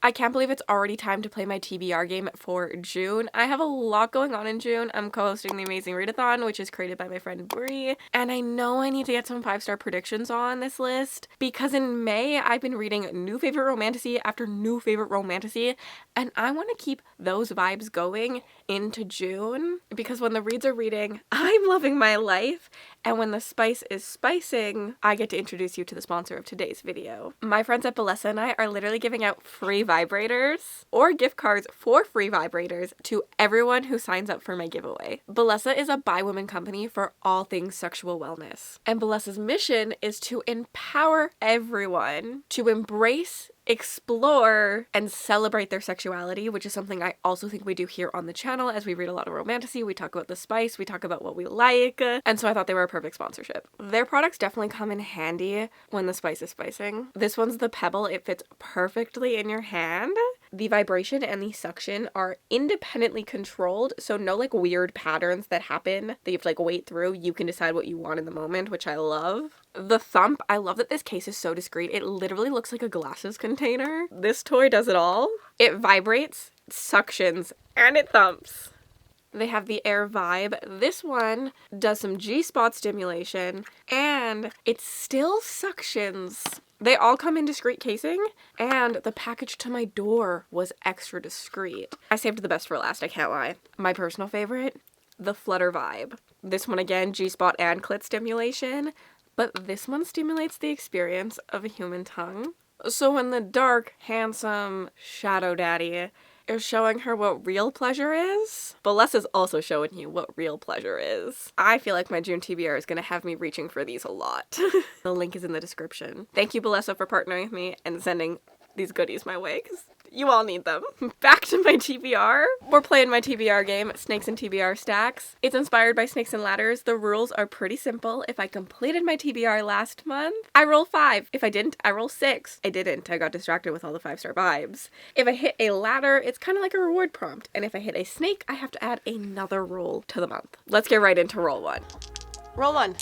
I can't believe it's already time to play my TBR game for June. I have a lot going on in June. I'm co-hosting the Amazing Readathon, which is created by my friend Brie, and I know I need to get some 5-star predictions on this list because in May I've been reading new favorite romantasy after new favorite romantasy, and I want to keep those vibes going into June because when the reads are reading, I'm loving my life, and when the spice is spicing, I get to introduce you to the sponsor of today's video. My friends at Bellessa and I are literally giving out free vibrators or gift cards for free vibrators to everyone who signs up for my giveaway. Bellessa is a bi-woman company for all things sexual wellness, and Bellessa's mission is to empower everyone to embrace, explore, and celebrate their sexuality, which is something I also think we do here on the channel as we read a lot of romantasy. We talk about the spice, we talk about what we like, and so I thought they were a perfect sponsorship. Their products definitely come in handy when the spice is spicing. This one's the Pebble. It fits perfectly in your hand. The vibration and the suction are independently controlled, so no like weird patterns that happen that you have to like wait through. You can decide what you want in the moment, which I love. The thump, I love that this case is so discreet. It literally looks like a glasses container. This toy does it all. It vibrates, suctions, and it thumps. They have the Air Vibe. This one does some G-spot stimulation, and it still suctions. They all come in discreet casing, and the package to my door was extra discreet. I saved the best for last, I can't lie. My personal favorite, the Flutter Vibe. This one again, G-spot and clit stimulation, but this one stimulates the experience of a human tongue. So when the dark, handsome shadow daddy is showing her what real pleasure is, Bellessa's also showing you what real pleasure is. I feel like my June TBR is going to have me reaching for these a lot. The link is in the description. Thank you, Bellessa, for partnering with me and sending these goodies my way, because you all need them. Back to my TBR. We're playing my TBR game, Snakes and TBR Stacks. It's inspired by Snakes and Ladders. The rules are pretty simple. If I completed my TBR last month, I roll 5. If I didn't, I roll 6. I didn't. I got distracted with all the 5-star vibes. If I hit a ladder, it's kind of like a reward prompt. And if I hit a snake, I have to add another roll to the month. Let's get right into roll 1. Roll 1.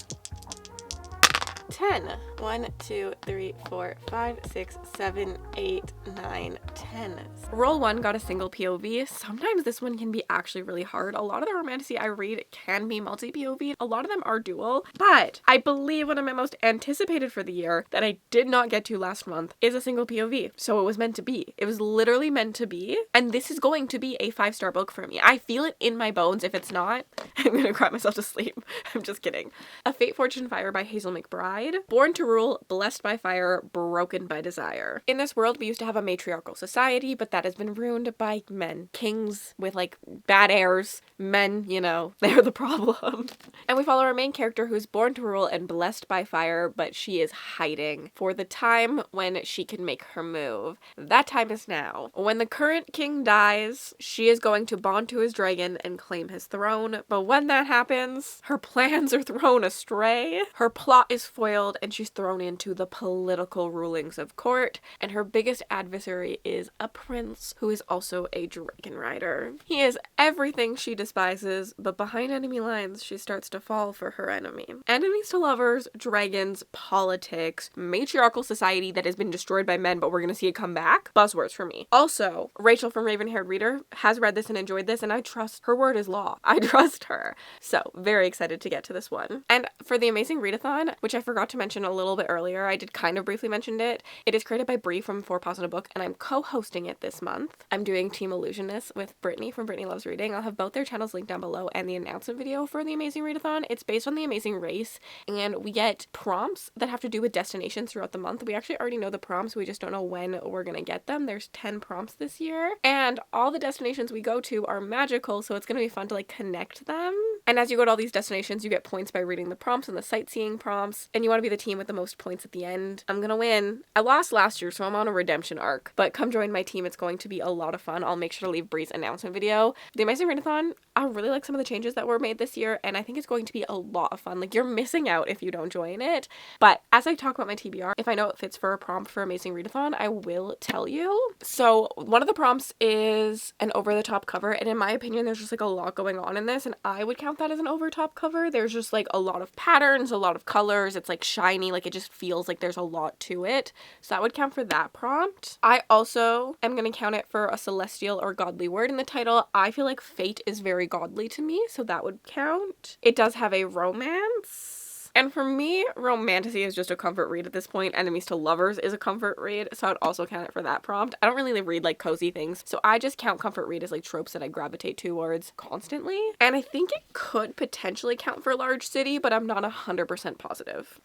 10. 1, 2, 3, 4, 5, 6, 7, 8, 9, 10. Roll 1 got a single POV. Sometimes this one can be actually really hard. A lot of the romantasy I read can be multi-POV. A lot of them are dual, but I believe one of my most anticipated for the year that I did not get to last month is a single POV. So it was meant to be. It was literally meant to be, and this is going to be a 5-star book for me. I feel it in my bones. If it's not, I'm gonna cry myself to sleep. I'm just kidding. A Fate, Fortune, Fire by Hazel McBride. Born to Rule, Blessed by Fire, Broken by Desire. In this world, we used to have a matriarchal society, but that has been ruined by men. Kings with, like, bad heirs. Men, you know, they're the problem. And we follow our main character who's born to rule and blessed by fire, but she is hiding for the time when she can make her move. That time is now. When the current king dies, she is going to bond to his dragon and claim his throne, but when that happens, her plans are thrown astray. Her plot is foiled, and she's thrown into the political rulings of court, and her biggest adversary is a prince who is also a dragon rider. He is everything she despises, but behind enemy lines, she starts to fall for her enemy. Enemies to lovers, dragons, politics, matriarchal society that has been destroyed by men, but we're gonna see it come back. Buzzwords for me. Also, Rachel from Raven-Haired Reader has read this and enjoyed this, and I trust her word is law. I trust her. So, very excited to get to this one. And for the Amazing Readathon, which I forgot to mention a little bit earlier, I did kind of briefly mention it. It is created by Brie from 4 Paws in a Book, and I'm co-hosting it this month. I'm doing Team Illusionists with Brittany from Brittany Loves Reading. I'll have both their channels linked down below and the announcement video for the Amazing Readathon. It's based on the Amazing Race, and we get prompts that have to do with destinations throughout the month. We actually already know the prompts, we just don't know when we're gonna get them. There's 10 prompts this year, and all the destinations we go to are magical, so it's gonna be fun to like connect them. And as you go to all these destinations, you get points by reading the prompts and the sightseeing prompts, and you want to be the team with the most points at the end. I'm gonna win. I lost last year, so I'm on a redemption arc, but come join my team. It's going to be a lot of fun. I'll make sure to leave Brie's announcement video. The Amazing Readathon, I really like some of the changes that were made this year, and I think it's going to be a lot of fun. Like, you're missing out if you don't join it. But as I talk about my TBR, if I know it fits for a prompt for Amazing Readathon, I will tell you. So one of the prompts is an over-the-top cover, and in my opinion, there's just like a lot going on in this, and I would count count that as an overtop cover. There's just like a lot of patterns, a lot of colors. It's like shiny, like it just feels like there's a lot to it. So that would count for that prompt. I also am going to count it for a celestial or godly word in the title. I feel like fate is very godly to me, so that would count. It does have a romance. And for me, romantasy is just a comfort read at this point. Enemies to lovers is a comfort read, so I'd also count it for that prompt. I don't really read like cozy things, so I just count comfort read as like tropes that I gravitate towards constantly. And I think it could potentially count for large city, but I'm not 100% positive.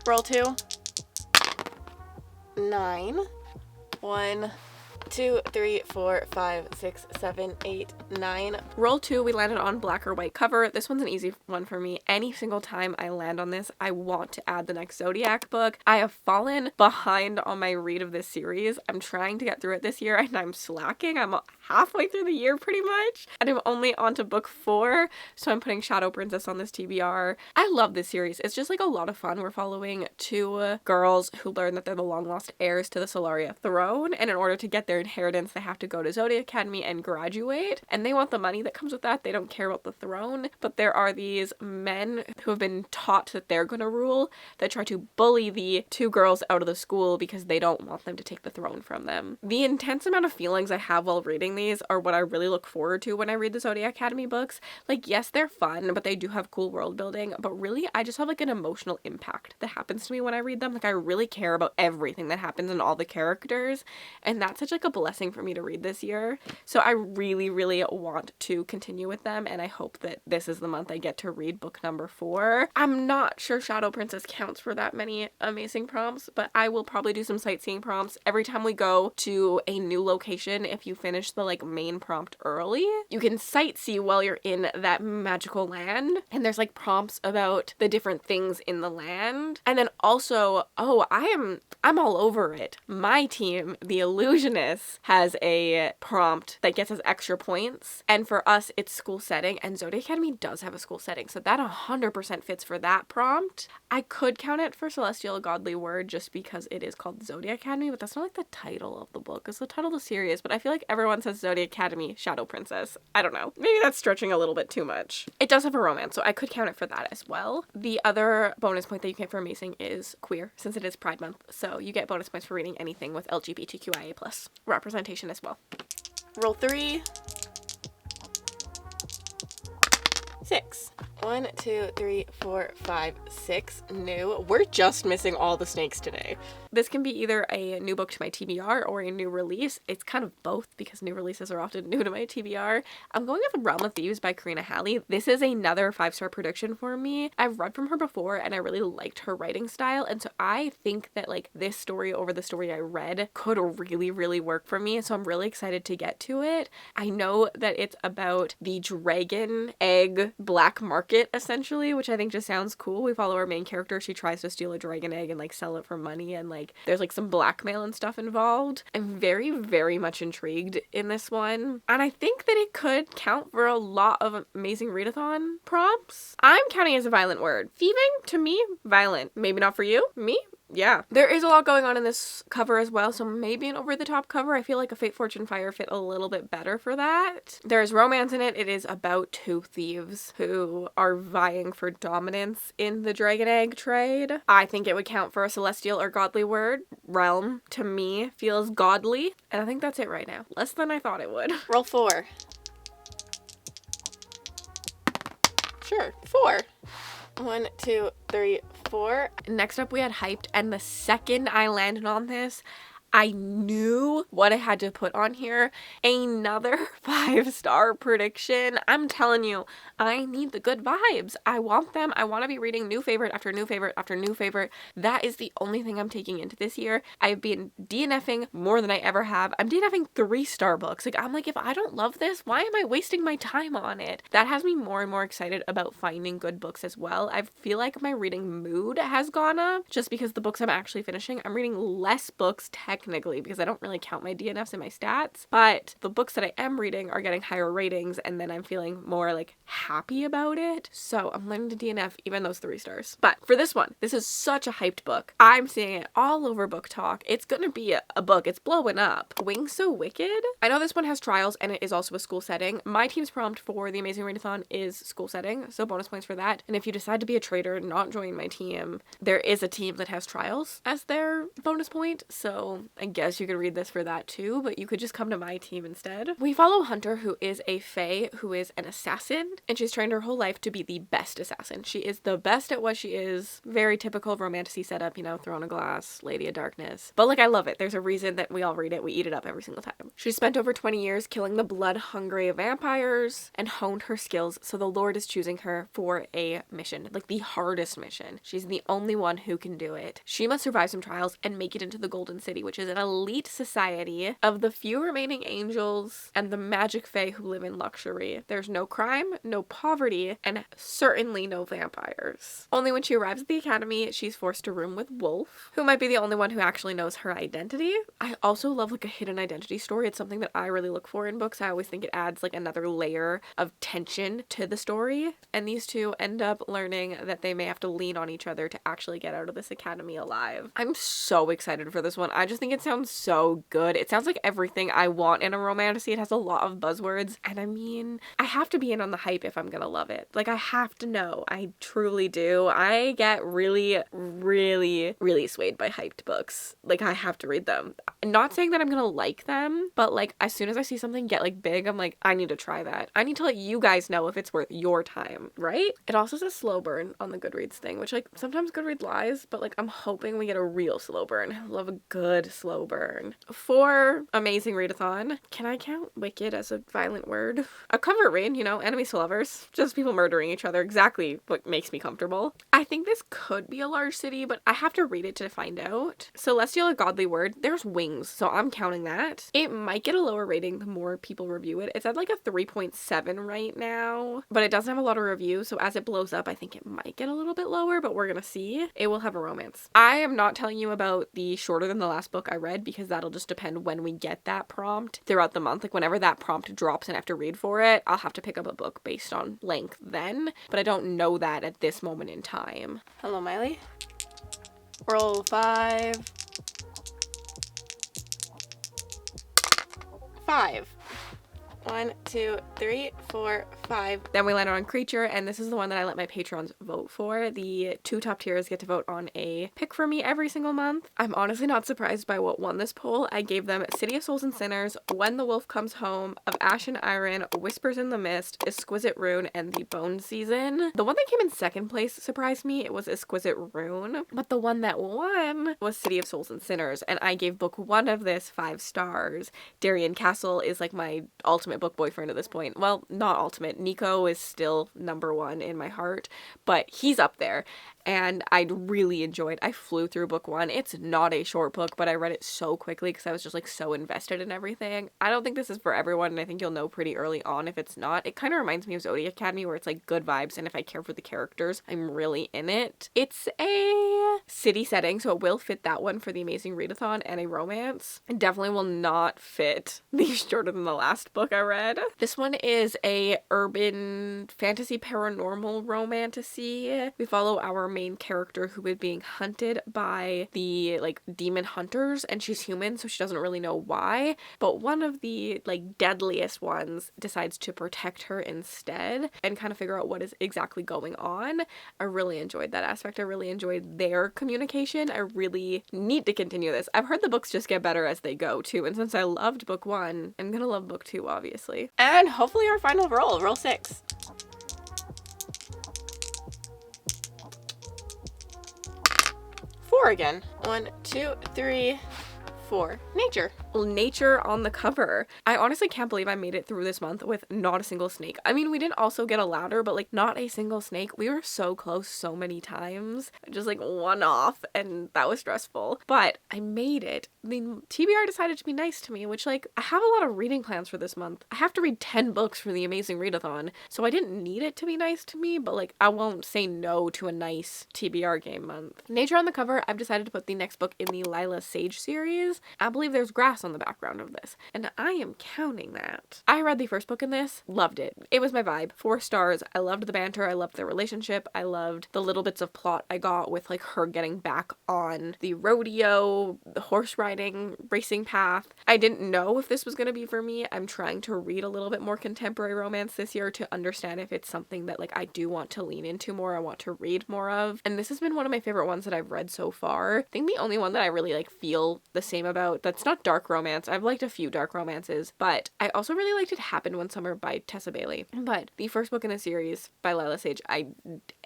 Roll 2. 9. 1, 2, 3, 4, 5, 6, 7, 8, 9. Roll 2, we landed on black or white cover. This one's an easy one for me. Any single time I land on this, I want to add the next Zodiac book. I have fallen behind on my read of this series. I'm trying to get through it this year and I'm slacking. I'm halfway through the year pretty much. And I'm only on to book 4, so I'm putting Shadow Princess on this TBR. I love this series. It's just like a lot of fun. We're following 2 girls who learn that they're the long lost heirs to the Solaria throne, and in order to get their inheritance, they have to go to Zodiac Academy and graduate, and they want the money that comes with that. They don't care about the throne, but there are these men who have been taught that they're gonna rule that try to bully the 2 girls out of the school because they don't want them to take the throne from them. The intense amount of feelings I have while reading these are what I really look forward to when I read the Zodiac Academy books. Like, yes, they're fun, but they do have cool world building, but really I just have like an emotional impact that happens to me when I read them. Like, I really care about everything that happens in all the characters, and that's such like a blessing for me to read this year. So I really, really want to continue with them, and I hope that this is the month I get to read book number 4. I'm not sure Shadow Princess counts for that many amazing prompts, but I will probably do some sightseeing prompts. Every time we go to a new location, if you finish the like main prompt early, you can sightsee while you're in that magical land, and there's like prompts about the different things in the land. And then also, I'm all over it. My team, the Illusionists, has a prompt that gets us extra points, and for us it's school setting, and Zodiac Academy does have a school setting, so that 100% fits for that prompt. I could count it for Celestial Godly Word just because it is called Zodiac Academy, but that's not like the title of the book. It's the title of the series, but I feel like everyone says Zodiac Academy, Shadow Princess. I don't know. Maybe that's stretching a little bit too much. It does have a romance, so I could count it for that as well. The other bonus point that you get for Amazing is queer, since it is Pride Month, so you get bonus points for reading anything with LGBTQIA+ representation as well. Roll 3. 6. 1, 2, 3, 4, 5, 6. New. We're just missing all the snakes today. This can be either a new book to my TBR or a new release. It's kind of both because new releases are often new to my TBR. I'm going with Realm of Thieves by Karina Halley. This is another 5-star prediction for me. I've read from her before and I really liked her writing style, and so I think that like this story over the story I read could really, really work for me, so I'm really excited to get to it. I know that it's about the dragon egg black market essentially, which I think just sounds cool. We follow our main character. She tries to steal a dragon egg and like sell it for money, and like there's like some blackmail and stuff involved. I'm very, very much intrigued in this one, and I think that it could count for a lot of Amazing Readathon prompts. I'm counting as a violent word. Thieving, to me, violent. Maybe not for you. Me? Yeah. There is a lot going on in this cover as well, so maybe an over-the-top cover. I feel like a Fate, Fortune, Fire fit a little bit better for that. There's romance in it. It is about 2 thieves who are vying for dominance in the dragon egg trade. I think it would count for a celestial or godly word. Realm, to me, feels godly, and I think that's it right now. Less than I thought it would. Roll 4. Sure, 4. 1, 2, 3, 4. Next up we had Hyped, and the second I landed on this, I knew what I had to put on here. Another 5-star prediction. I'm telling you, I need the good vibes. I want them. I want to be reading new favorite after new favorite after new favorite. That is the only thing I'm taking into this year. I've been DNFing more than I ever have. I'm DNFing 3-star books. Like, I'm like, if I don't love this, why am I wasting my time on it? That has me more and more excited about finding good books as well. I feel like my reading mood has gone up just because the books I'm actually finishing, I'm reading less books technically technically because I don't really count my DNFs in my stats, but the books that I am reading are getting higher ratings, and then I'm feeling more like happy about it. So I'm learning to DNF even those 3 stars. But for this one, this is such a hyped book. I'm seeing it all over Book Talk. It's gonna be a book. It's blowing up. Wings So Wicked. I know this one has trials and it is also a school setting. My team's prompt for the Amazing Readathon is school setting, so bonus points for that. And if you decide to be a traitor and not join my team, there is a team that has trials as their bonus point, so I guess you could read this for that too, but you could just come to my team instead. We follow Hunter, who is a fae, who is an assassin, and she's trained her whole life to be the best assassin. She is the best at what she is. Very typical romantasy setup, you know, Throne of Glass, Lady of Darkness. But like, I love it. There's a reason that we all read it. We eat it up every single time. She spent over 20 years killing the blood-hungry vampires and honed her skills, so the Lord is choosing her for a mission, like the hardest mission. She's the only one who can do it. She must survive some trials and make it into the Golden City, which is an elite society of the few remaining angels and the magic fae who live in luxury. There's no crime, no poverty, and certainly no vampires. Only when she arrives at the academy, she's forced to room with Wolf, who might be the only one who actually knows her identity. I also love like a hidden identity story. It's something that I really look for in books. I always think it adds like another layer of tension to the story, and these two end up learning that they may have to lean on each other to actually get out of this academy alive. I'm so excited for this one. I just think it sounds so good. It sounds like everything I want in a romantasy. It has a lot of buzzwords, and I mean, I have to be in on the hype if I'm gonna love it. Like, I have to know. I truly do. I get really, really, really swayed by hyped books. Like, I have to read them. Not saying that I'm gonna like them, but like, as soon as I see something get like big, I'm like, I need to try that. I need to let you guys know if it's worth your time, right? It also says slow burn on the Goodreads thing, which like sometimes Goodreads lies, but like I'm hoping we get a real slow burn. I love a good slow burn. For Amazing Readathon, can I count wicked as a violent word? A cover read, you know, enemies to lovers, just people murdering each other, exactly what makes me comfortable. I think this could be a large city, but I have to read it to find out. Celestial, a godly word, there's wings, so I'm counting that. It might get a lower rating the more people review it. It's at like a 3.7 right now, but it doesn't have a lot of reviews, so as it blows up, I think it might get a little bit lower, but we're gonna see. It will have a romance. I am not telling you about the shorter than the last book I read because that'll just depend when we get that prompt throughout the month. Like whenever that prompt drops and I have to read for it, I'll have to pick up a book based on length then, but I don't know that at this moment in time. Hello, Miley. Roll 5. 5. 1, 2, 3, 4, 5. Then we landed on Creature, and this is the one that I let my patrons vote for. The 2 top tiers get to vote on a pick for me every single month. I'm honestly not surprised by what won this poll. I gave them City of Souls and Sinners, When the Wolf Comes Home, Of Ash and Iron, Whispers in the Mist, Exquisite Rune, and The Bone Season. The one that came in second place surprised me. It was Exquisite Rune, but the one that won was City of Souls and Sinners, and I gave book 1 of this 5 stars. Darien Castle is like my ultimate book boyfriend at this point. Well, not ultimate. Nico is still number 1 in my heart, but he's up there. And I really enjoyed. I flew through book 1. It's not a short book, but I read it so quickly because I was just like so invested in everything. I don't think this is for everyone, and I think you'll know pretty early on if it's not. It kind of reminds me of Zodiac Academy, where it's like good vibes, and if I care for the characters, I'm really in it. It's a city setting, so it will fit that one for the Amazing Readathon, and a romance. It definitely will not fit the shorter than the last book I read. This one is a urban fantasy paranormal romantasy. We follow our main character who is being hunted by the like demon hunters, and she's human, so she doesn't really know why, but one of the like deadliest ones decides to protect her instead and kind of figure out what is exactly going on. I really enjoyed that aspect. I really enjoyed their communication. I really need to continue this. I've heard the books just get better as they go too, and since I loved book 1, I'm gonna love book 2 obviously. And hopefully our final roll 6. 4 again. 1, 2, 3, 4. Nature. Nature on the cover. I honestly can't believe I made it through this month with not a single snake. I mean, we didn't also get a ladder, but like not a single snake. We were so close so many times. Just like one off, and that was stressful. But I made it. The TBR decided to be nice to me, which like I have a lot of reading plans for this month. I have to read 10 books for the Amazing Readathon, so I didn't need it to be nice to me, but like I won't say no to a nice TBR game month. Nature on the cover, I've decided to put the next book in the Lila Sage series. is. I believe there's grass on the background of this, and I am counting that. I read the first book in this, loved it. It was my vibe. 4 stars. I loved the banter. I loved the relationship. I loved the little bits of plot I got with like her getting back on the rodeo, the horse riding, racing path. I didn't know if this was going to be for me. I'm trying to read a little bit more contemporary romance this year to understand if it's something that like I do want to lean into more, I want to read more of. And this has been one of my favorite ones that I've read so far. I think the only one that I really like feel the same about that's not dark romance. I've liked a few dark romances, but I also really liked It Happened One Summer by Tessa Bailey. But the first book in the series by Lila Sage, I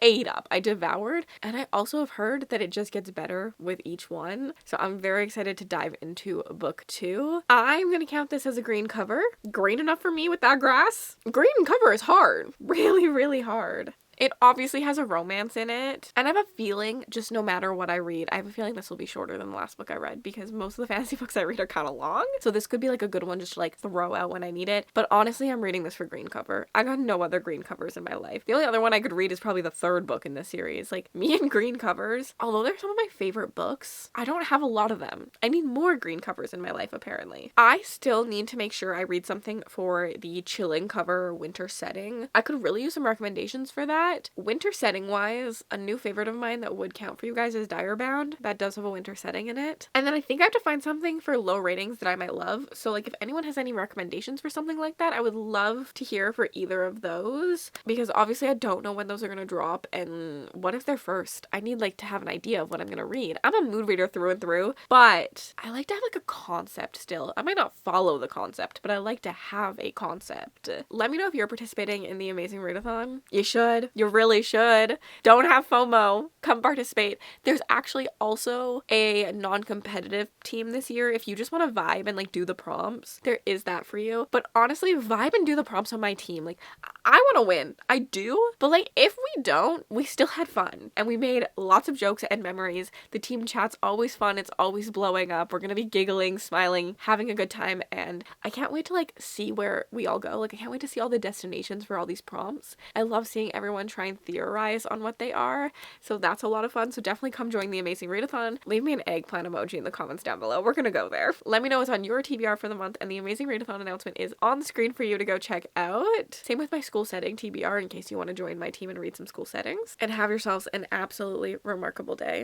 ate up, I devoured, and I also have heard that it just gets better with each one. So I'm very excited to dive into book 2. I'm gonna count this as a green cover. Green enough for me with that grass. Green cover is hard. Really, really hard. It obviously has a romance in it, and I have a feeling, just no matter what I read, I have a feeling this will be shorter than the last book I read, because most of the fantasy books I read are kind of long, so this could be like a good one just to like throw out when I need it. But honestly, I'm reading this for green cover. I got no other green covers in my life. The only other one I could read is probably the 3rd book in this series. Like, me and green covers, although they're some of my favorite books, I don't have a lot of them. I need more green covers in my life, apparently. I still need to make sure I read something for the chilling cover winter setting. I could really use some recommendations for that. Winter setting wise, a new favorite of mine that would count for you guys is Direbound. That does have a winter setting in it. And then I think I have to find something for low ratings that I might love. So like if anyone has any recommendations for something like that, I would love to hear for either of those, because obviously I don't know when those are going to drop, and what if they're first? I need like to have an idea of what I'm going to read. I'm a mood reader through and through, but I like to have like a concept still. I might not follow the concept, but I like to have a concept. Let me know if you're participating in the Amazing Readathon. You should. You really should. Don't have FOMO. Come participate. There's actually also a non-competitive team this year. If you just want to vibe and like do the prompts, there is that for you. But honestly, vibe and do the prompts on my team. Like, I want to win. I do. But like, if we don't, we still had fun. And we made lots of jokes and memories. The team chat's always fun. It's always blowing up. We're going to be giggling, smiling, having a good time. And I can't wait to like see where we all go. Like, I can't wait to see all the destinations for all these prompts. I love seeing everyone try and theorize on what they are. So that's a lot of fun. So definitely come join the Amazing Readathon. Leave me an eggplant emoji in the comments down below. We're gonna go there. Let me know what's on your TBR for the month, and the Amazing Readathon announcement is on the screen for you to go check out. Same with my school setting TBR in case you want to join my team and read some school settings. And have yourselves an absolutely remarkable day.